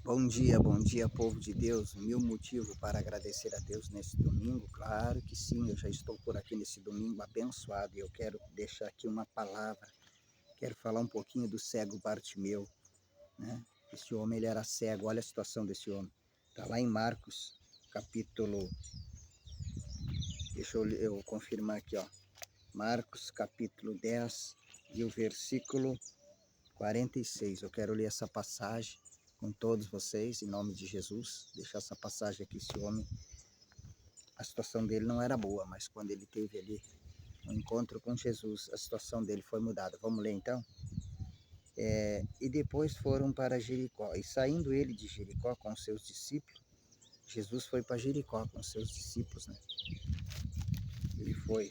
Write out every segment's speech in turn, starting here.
Bom dia, povo de Deus. Mil motivo para agradecer a Deus nesse domingo. Claro que sim, eu já estou por aqui nesse domingo abençoado e eu quero deixar aqui uma palavra. Quero falar um pouquinho do cego Bartimeu, né? Esse homem, ele era cego. Olha a situação desse homem. Está lá em Marcos, capítulo. Deixa eu confirmar aqui, ó. Marcos, capítulo 10 e o versículo 46. Eu quero ler essa passagem com todos vocês, em nome de Jesus. Deixar essa passagem aqui, esse homem, a situação dele não era boa, mas quando ele teve ali um encontro com Jesus, a situação dele foi mudada. Vamos ler então? E depois foram para Jericó, e saindo ele de Jericó com seus discípulos, Jesus foi para Jericó com seus discípulos, né? Ele foi.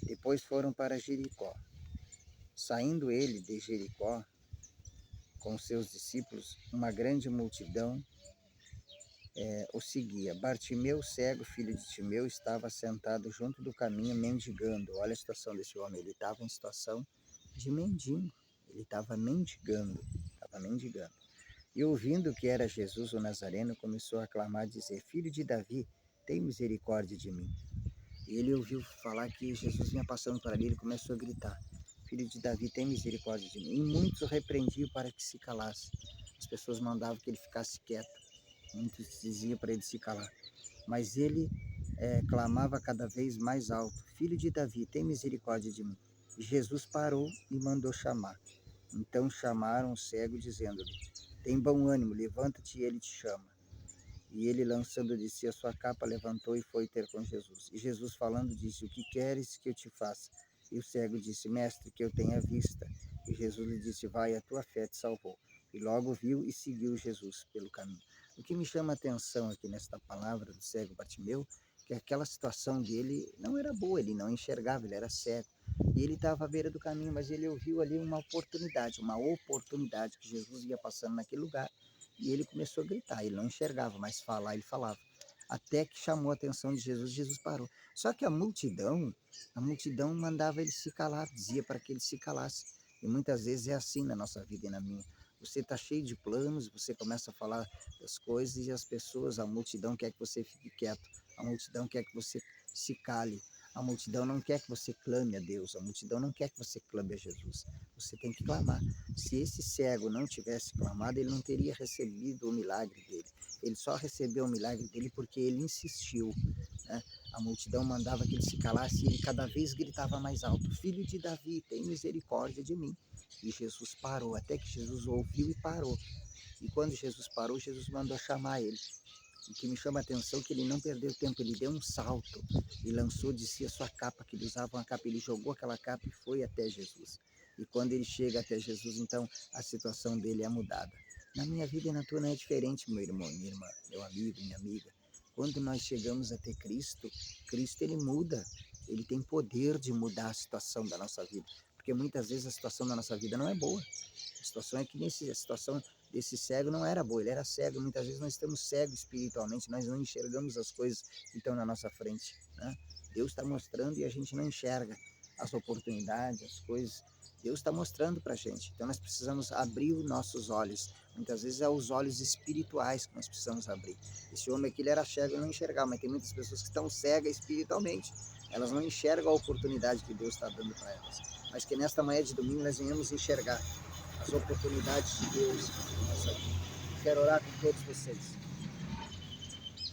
Depois foram para Jericó. Saindo ele de Jericó com seus discípulos, uma grande multidão o seguia. Bartimeu, cego, filho de Timeu, estava sentado junto do caminho mendigando. Olha a situação desse homem, ele estava em situação de mendigo, ele estava mendigando, E ouvindo que era Jesus o Nazareno, começou a clamar, dizer: Filho de Davi, tem misericórdia de mim. E ele ouviu falar que Jesus vinha passando por ali, ele começou a gritar: Filho de Davi, tem misericórdia de mim. E muitos o repreendiam para que se calasse. As pessoas mandavam que ele ficasse quieto. Muitos diziam para ele se calar. Mas ele clamava cada vez mais alto: Filho de Davi, tem misericórdia de mim. E Jesus parou e mandou chamar. Então chamaram o cego, dizendo-lhe: Tem bom ânimo, levanta-te e ele te chama. E ele, lançando de si a sua capa, levantou e foi ter com Jesus. E Jesus, falando, disse: O que queres que eu te faça? E o cego disse: Mestre, que eu tenha vista. E Jesus lhe disse: Vai, a tua fé te salvou. E logo viu e seguiu Jesus pelo caminho. O que me chama a atenção aqui nesta palavra do cego Bartimeu, que aquela situação dele não era boa, ele não enxergava, ele era cego. E ele estava à beira do caminho, mas ele ouviu ali uma oportunidade que Jesus ia passando naquele lugar. E ele começou a gritar, ele não enxergava, mas falar ele falava. Até que chamou a atenção de Jesus, Jesus parou. Só que a multidão mandava ele se calar, dizia para que ele se calasse. E muitas vezes é assim na nossa vida e na minha. Você está cheio de planos, você começa a falar das coisas e as pessoas, a multidão quer que você fique quieto, a multidão quer que você se cale, a multidão não quer que você clame a Deus, a multidão não quer que você clame a Jesus. Você tem que clamar. Se esse cego não tivesse clamado, ele não teria recebido o milagre dele. Ele só recebeu o milagre dele porque ele insistiu, né? A multidão mandava que ele se calasse e ele cada vez gritava mais alto: Filho de Davi, tem misericórdia de mim. E Jesus parou, até que Jesus ouviu e parou. E quando Jesus parou, Jesus mandou chamar ele. O que me chama a atenção é que ele não perdeu tempo, ele deu um salto e lançou de si a sua capa, que ele usava uma capa, ele jogou aquela capa e foi até Jesus. E quando ele chega até Jesus, então a situação dele é mudada. Na minha vida e na tua não é diferente, meu irmão, minha irmã, meu amigo, minha amiga. Quando nós chegamos até Cristo, Cristo ele muda, ele tem poder de mudar a situação da nossa vida. Porque muitas vezes a situação da nossa vida não é boa. A situação é que a situação desse cego não era boa, ele era cego. Muitas vezes nós estamos cegos espiritualmente, nós não enxergamos as coisas que estão na nossa frente, né? Deus está mostrando e a gente não enxerga as oportunidades, as coisas. Deus está mostrando para a gente. Então nós precisamos abrir os nossos olhos. Muitas vezes é os olhos espirituais que nós precisamos abrir. Esse homem aqui ele era cego e não enxergava, mas tem muitas pessoas que estão cegas espiritualmente. Elas não enxergam a oportunidade que Deus está dando para elas. Mas que nesta manhã de domingo nós venhamos enxergar as oportunidades de Deus na nossa vida. Quero orar com todos vocês.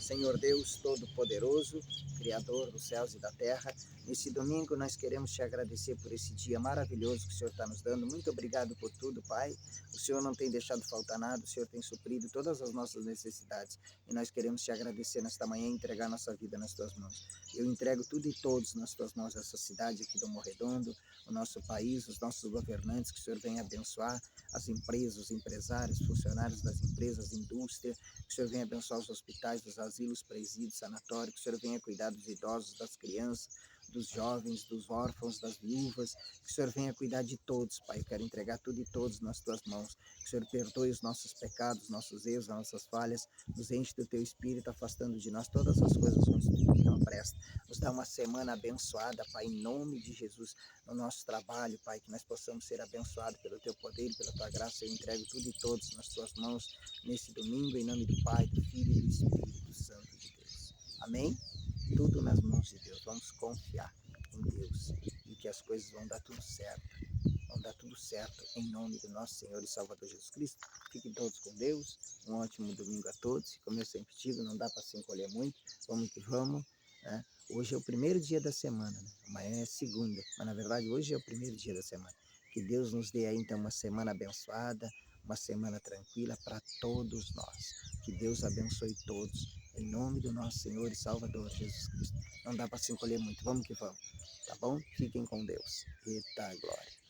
Senhor Deus Todo-Poderoso, Criador dos céus e da terra, nesse domingo nós queremos te agradecer por esse dia maravilhoso que o Senhor está nos dando. Muito obrigado por tudo, Pai. O Senhor não tem deixado faltar nada, o Senhor tem suprido todas as nossas necessidades. E nós queremos te agradecer nesta manhã e entregar nossa vida nas tuas mãos. Eu entrego tudo e todos nas tuas mãos, essa cidade aqui do Morredondo, o nosso país, os nossos governantes, que o Senhor venha abençoar as empresas, os empresários, funcionários das empresas, indústria, que o Senhor venha abençoar os hospitais, os asilos, presídios, sanatórios, que o Senhor venha cuidar dos idosos, das crianças, dos jovens, dos órfãos, das viúvas. Que o Senhor venha cuidar de todos, Pai. Eu quero entregar tudo e todos nas tuas mãos. Que o Senhor perdoe os nossos pecados, nossos erros, as nossas falhas. Nos enche do teu Espírito, afastando de nós todas as coisas ruins que não prestam. Nos dá uma semana abençoada, Pai, em nome de Jesus, no nosso trabalho, Pai, que nós possamos ser abençoados pelo teu poder e pela tua graça. Eu entrego tudo e todos nas tuas mãos nesse domingo, em nome do Pai, do Filho e do Espírito Santo de Deus. Amém? Tudo nas mãos de Deus. Vamos confiar em Deus e que as coisas vão dar tudo certo. Vão dar tudo certo em nome do nosso Senhor e Salvador Jesus Cristo. Fiquem todos com Deus. Um ótimo domingo a todos. Como eu sempre digo, não dá para se encolher muito. Vamos que vamos, né? Hoje é o primeiro dia da semana, né? Amanhã é segunda, mas na verdade hoje é o primeiro dia da semana. Que Deus nos dê aí então uma semana abençoada, uma semana tranquila para todos nós. Que Deus abençoe todos, em nome do nosso Senhor e Salvador Jesus Cristo. Não dá para se encolher muito, vamos que vamos, tá bom? Fiquem com Deus. Eita glória.